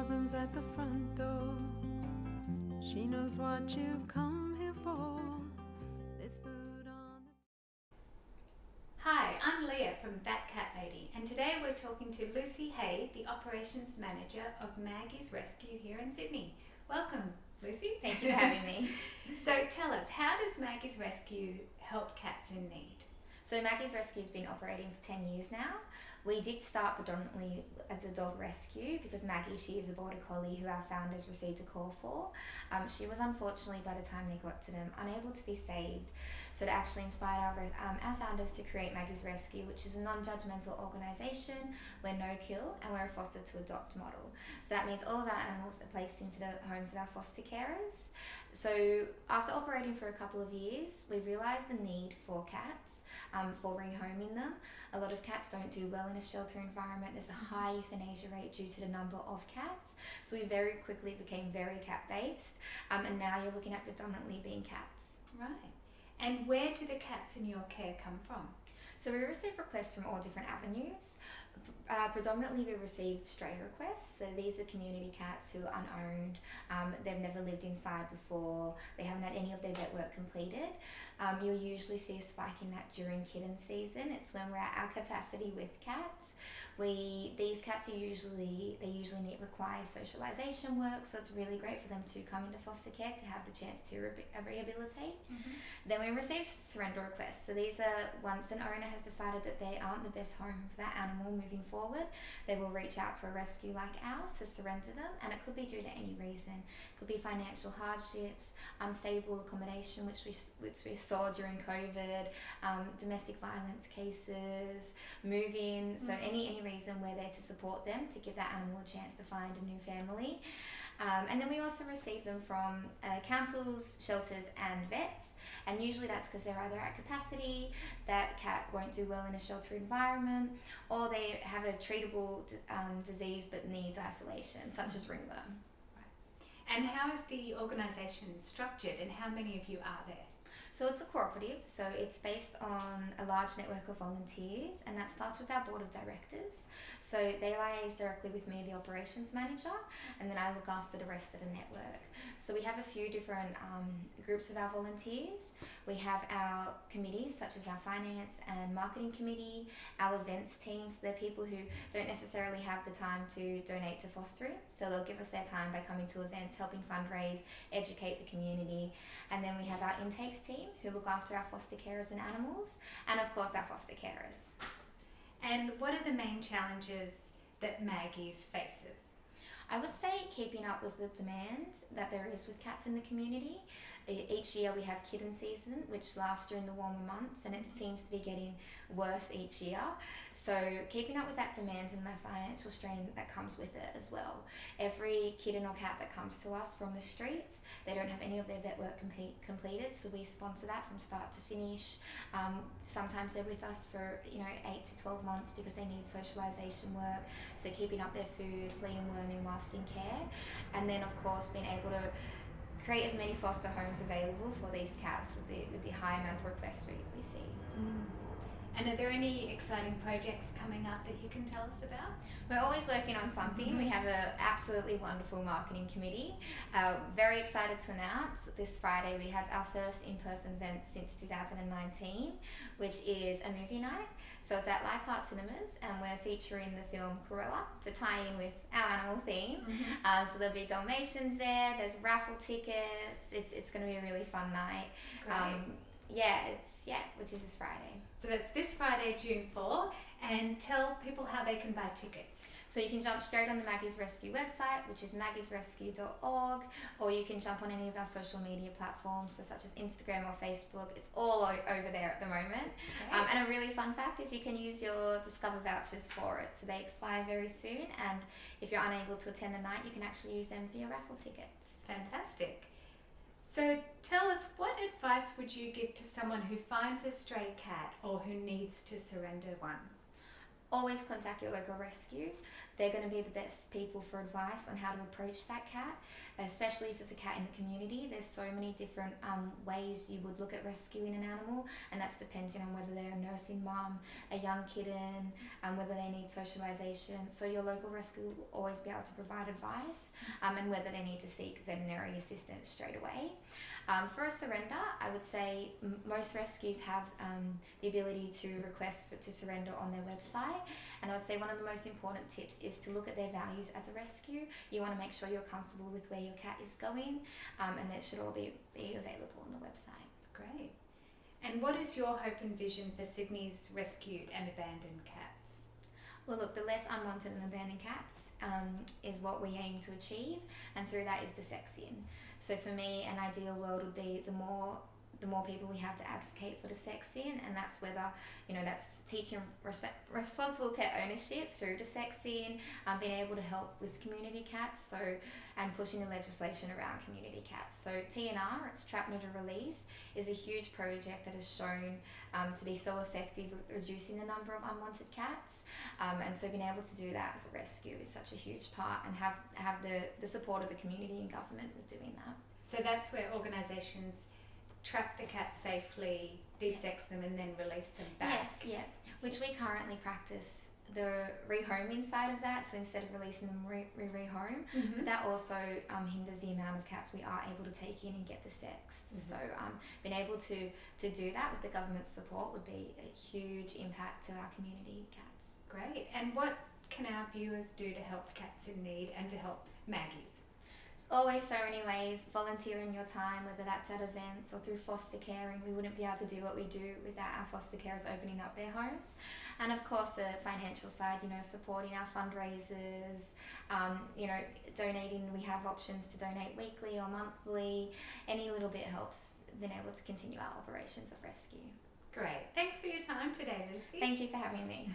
problems at the front door. She knows what you've come here for. There's food on the... Hi, I'm Leah from That Cat Lady, and today we're talking to Lucy Hay, the Operations Manager of Maggie's Rescue here in Sydney. Welcome, Lucy. Thank you for having me. So tell us, how does Maggie's Rescue help cats in need? So Maggie's Rescue has been operating for 10 years now. We did start predominantly as a dog rescue because Maggie, she is a border collie who our founders received a call for. She was unfortunately, by the time they got to them, unable to be saved. So it actually inspired our founders to create Maggie's Rescue, which is a non-judgmental organisation. We're no-kill and we're a foster to adopt model. So that means all of our animals are placed into the homes of our foster carers. So after operating for a couple of years, we realised the need for cats, for rehoming them. A lot of cats don't do well in a shelter environment. There's a high euthanasia rate due to the number of cats. So we very quickly became very cat-based, and now you're looking at predominantly being cats. Right. And where do the cats in your care come from? So we receive requests from all different avenues. Predominantly we received stray requests. So these are community cats who are unowned. They've never lived inside before. They haven't had any of their vet work completed. You'll usually see a spike in that during kitten season. It's when we're at our capacity with cats. These cats are usually require socialisation work, so it's really great for them to come into foster care to have the chance to rehabilitate. Mm-hmm. Then we receive surrender requests. So these are once an owner has decided that they aren't the best home for that animal moving forward, they will reach out to a rescue like ours to surrender them, and it could be due to any reason. It could be financial hardships, unstable accommodation, which we saw during COVID, domestic violence cases, moving. So any reason, we're there to support them to give that animal a chance to find a new family. And then we also receive them from councils, shelters and vets, and usually that's because they're either at capacity, that cat won't do well in a shelter environment, or they have a treatable disease but needs isolation, such as ringworm. Right. And how is the organisation structured, and how many of you are there? So it's a cooperative, so it's based on a large network of volunteers, and that starts with our board of directors. So they liaise directly with me, the operations manager, and then I look after the rest of the network. So we have a few different groups of our volunteers. We have our committees, such as our finance and marketing committee, our events team. So they're people who don't necessarily have the time to donate to fostering, so they'll give us their time by coming to events, helping fundraise, educate the community. And then we have our intakes team, who look after our foster carers and animals, and of course our foster carers. And what are the main challenges that Maggie's faces? I would say keeping up with the demands that there is with cats in the community. Each year we have kitten season, which lasts during the warmer months, and it seems to be getting worse each year. So keeping up with that demands and the financial strain that comes with it as well. Every kitten or cat that comes to us from the streets, they don't have any of their vet work completed, so we sponsor that from start to finish. Sometimes they're with us for 8 to 12 months because they need socialisation work, so keeping up their food, flea and worming whilst in care, and then of course being able to create as many foster homes available for these cats with the high amount of requests we see. And are there any exciting projects coming up that you can tell us about? We're always working on something. We have an absolutely wonderful marketing committee. Very excited to announce that this Friday we have our first in-person event since 2019, which is a movie night. So it's at Leichhardt Cinemas, and we're featuring the film Cruella to tie in with our animal theme. So there'll be Dalmatians there, there's raffle tickets. It's going to be a really fun night. Great. Which is this Friday. So that's this Friday, June 4, and tell people how they can buy tickets. So you can jump straight on the Maggie's Rescue website, which is maggiesrescue.org, or you can jump on any of our social media platforms, so such as Instagram or Facebook. It's all over there at the moment. Okay. And a really fun fact is you can use your Discover vouchers for it. So they expire very soon, and if you're unable to attend the night, you can actually use them for your raffle tickets. Fantastic. So tell us, what advice would you give to someone who finds a stray cat or who needs to surrender one? Always contact your local rescue. they're going to be the best people for advice on how to approach that cat, especially if it's a cat in the community. There's so many different ways you would look at rescuing an animal, and that's depending on whether they're a nursing mum, a young kitten, whether they need socialisation. So your local rescue will always be able to provide advice, and whether they need to seek veterinary assistance straight away. For a surrender, I would say most rescues have the ability to request to surrender on their website, and I would say one of the most important tips is to look at their values as a rescue. You want to make sure you're comfortable with where your cat is going, and that should all be available on the website. Great. And what is your hope and vision for Sydney's rescued and abandoned cats? Well, look, the less unwanted and abandoned cats is what we aim to achieve, and through that is the sex in. So for me, an ideal world would be the more people we have to advocate for the sex in, and that's whether, that's teaching responsible pet ownership through the sex in, being able to help with community cats, and pushing the legislation around community cats. So TNR, it's Trap, Neuter, Release, is a huge project that has shown to be so effective with reducing the number of unwanted cats, and so being able to do that as a rescue is such a huge part, and have the support of the community and government with doing that. So that's where organisations trap the cats safely, desex them, and then release them back. Yes, yeah, which we currently practice the rehoming side of that. So instead of releasing them, rehome. But that also hinders the amount of cats we are able to take in and get desexed. So being able to do that with the government's support would be a huge impact to our community cats. Great. And what can our viewers do to help cats in need and to help Maggies? Always so many ways. Volunteering your time, whether that's at events or through foster caring. We wouldn't be able to do what we do without our foster carers opening up their homes. And of course the financial side, supporting our fundraisers, donating. We have options to donate weekly or monthly. Any little bit helps being able to continue our operations of rescue. Great. Thanks for your time today, Lucy. Thank you for having me.